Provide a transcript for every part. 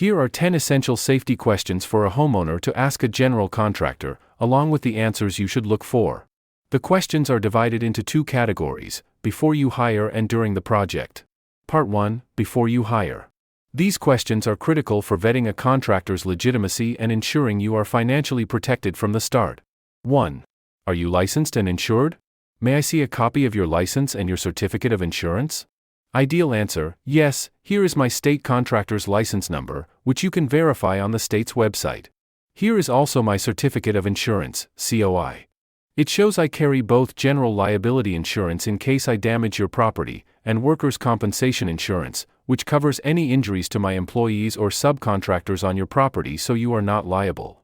Here are 10 essential safety questions for a homeowner to ask a general contractor, along with the answers you should look for. The questions are divided into 2 categories: before you hire and during the project. Part 1, Before you hire. These questions are critical for vetting a contractor's legitimacy and ensuring you are financially protected from the start. 1. Are you licensed and insured? May I see a copy of your license and your certificate of insurance? Ideal answer: yes. Here is my state contractor's license number, which you can verify on the state's website. Here is also my certificate of insurance, COI. It shows I carry both general liability insurance in case I damage your property, and workers' compensation insurance, which covers any injuries to my employees or subcontractors on your property so you are not liable.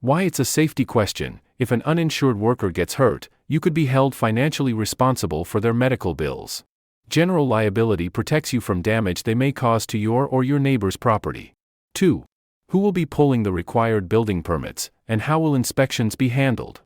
Why it's a safety question: if an uninsured worker gets hurt, you could be held financially responsible for their medical bills. General liability protects you from damage they may cause to your or your neighbor's property. 2. Who will be pulling the required building permits, and how will inspections be handled?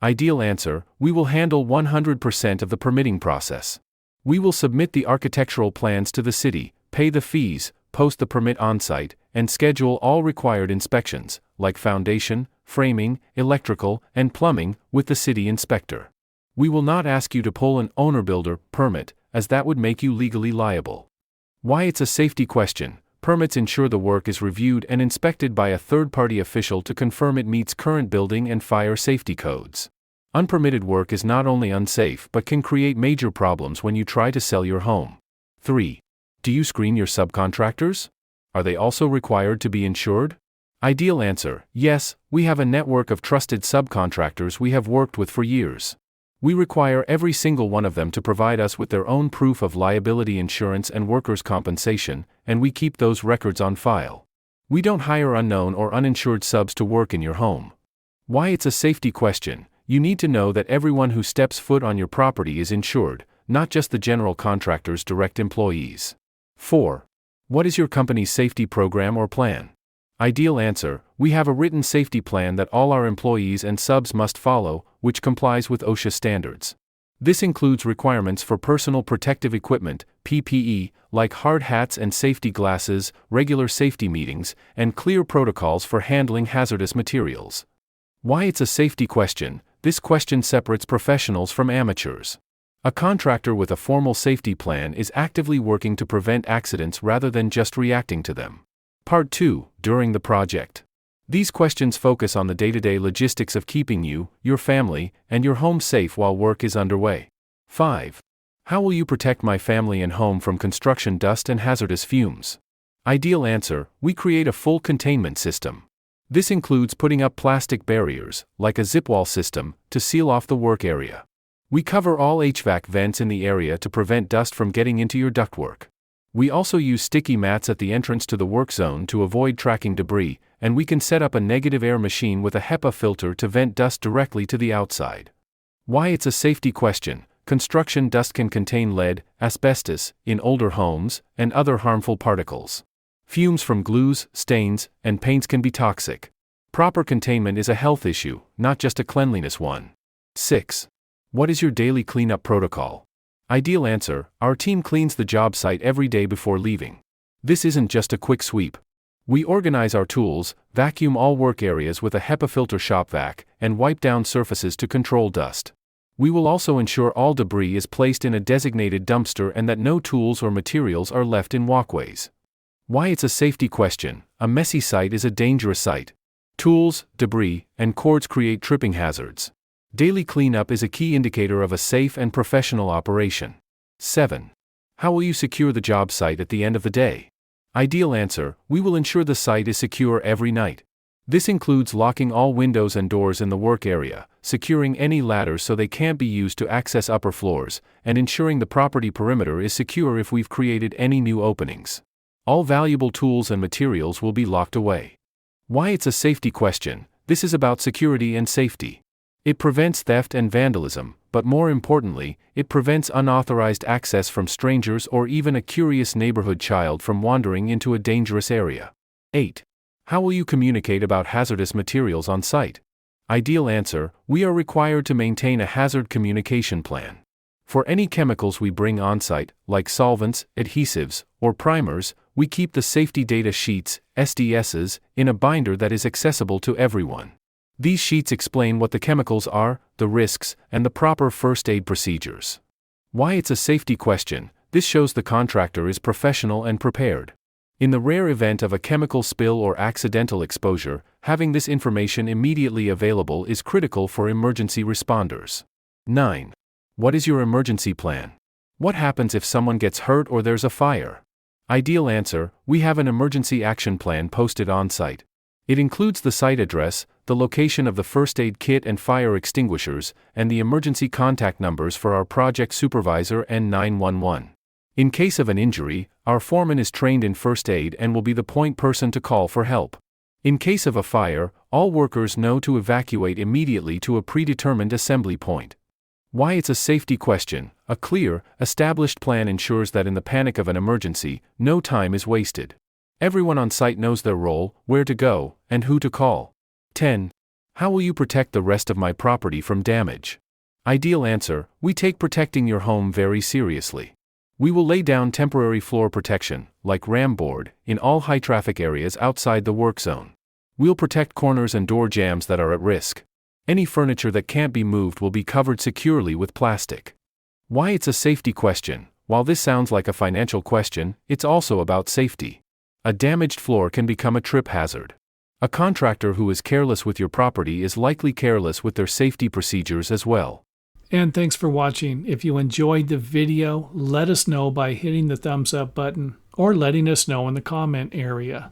Ideal answer: we will handle 100% of the permitting process. We will submit the architectural plans to the city, pay the fees, post the permit on-site, and schedule all required inspections, like foundation, framing, electrical, and plumbing, with the city inspector. We will not ask you to pull an owner-builder permit, as that would make you legally liable. Why it's a safety question: permits ensure the work is reviewed and inspected by a third-party official to confirm it meets current building and fire safety codes. Unpermitted work is not only unsafe but can create major problems when you try to sell your home. 3. Do you screen your subcontractors? Are they also required to be insured? Ideal answer: yes. We have a network of trusted subcontractors we have worked with for years. We require every single one of them to provide us with their own proof of liability insurance and workers' compensation, and we keep those records on file. We don't hire unknown or uninsured subs to work in your home. Why it's a safety question: you need to know that everyone who steps foot on your property is insured, not just the general contractor's direct employees. 4. What is your company's safety program or plan? Ideal answer: we have a written safety plan that all our employees and subs must follow, which complies with OSHA standards. This includes requirements for personal protective equipment, PPE, like hard hats and safety glasses, regular safety meetings, and clear protocols for handling hazardous materials. Why it's a safety question: this question separates professionals from amateurs. A contractor with a formal safety plan is actively working to prevent accidents rather than just reacting to them. Part 2, During the project. These questions focus on the day-to-day logistics of keeping you, your family, and your home safe while work is underway. 5. How will you protect my family and home from construction dust and hazardous fumes? Ideal answer: we create a full containment system. This includes putting up plastic barriers, like a zip wall system, to seal off the work area. We cover all HVAC vents in the area to prevent dust from getting into your ductwork. We also use sticky mats at the entrance to the work zone to avoid tracking debris, and we can set up a negative air machine with a HEPA filter to vent dust directly to the outside. Why it's a safety question: construction dust can contain lead, asbestos, in older homes, and other harmful particles. Fumes from glues, stains, and paints can be toxic. Proper containment is a health issue, not just a cleanliness one. 6. What is your daily cleanup protocol? Ideal answer: our team cleans the job site every day before leaving. This isn't just a quick sweep. We organize our tools, vacuum all work areas with a HEPA filter shop vac, and wipe down surfaces to control dust. We will also ensure all debris is placed in a designated dumpster and that no tools or materials are left in walkways. Why it's a safety question: a messy site is a dangerous site. Tools, debris, and cords create tripping hazards. Daily cleanup is a key indicator of a safe and professional operation. 7. How will you secure the job site at the end of the day? Ideal answer: we will ensure the site is secure every night. This includes locking all windows and doors in the work area, securing any ladders so they can't be used to access upper floors, and ensuring the property perimeter is secure if we've created any new openings. All valuable tools and materials will be locked away. Why it's a safety question: this is about security and safety. It prevents theft and vandalism, but more importantly, it prevents unauthorized access from strangers or even a curious neighborhood child from wandering into a dangerous area. 8. How will you communicate about hazardous materials on site? Ideal answer: we are required to maintain a hazard communication plan. For any chemicals we bring on site, like solvents, adhesives, or primers, We keep the safety data sheets, SDSs, in a binder that is accessible to everyone. These sheets explain what the chemicals are, the risks, and the proper first aid procedures. Why it's a safety question. This shows the contractor is professional and prepared. In the rare event of a chemical spill or accidental exposure, having this information immediately available is critical for emergency responders. 9. What is your emergency plan? What happens if someone gets hurt or there's a fire? Ideal answer: we have an emergency action plan posted on site. It includes the site address, the location of the first aid kit and fire extinguishers, and the emergency contact numbers for our project supervisor and 911. In case of an injury, our foreman is trained in first aid and will be the point person to call for help. In case of a fire, all workers know to evacuate immediately to a predetermined assembly point. Why it's a safety question. A clear, established plan ensures that in the panic of an emergency, no time is wasted. Everyone on site knows their role, where to go, and who to call. 10. How will you protect the rest of my property from damage? Ideal answer: we take protecting your home very seriously. We will lay down temporary floor protection, like ram board, in all high-traffic areas outside the work zone. We'll protect corners and door jambs that are at risk. Any furniture that can't be moved will be covered securely with plastic. Why it's a safety question. While this sounds like a financial question, it's also about safety. A damaged floor can become a trip hazard. A contractor who is careless with your property is likely careless with their safety procedures as well. And thanks for watching. If you enjoyed the video, let us know by hitting the thumbs up button or letting us know in the comment area.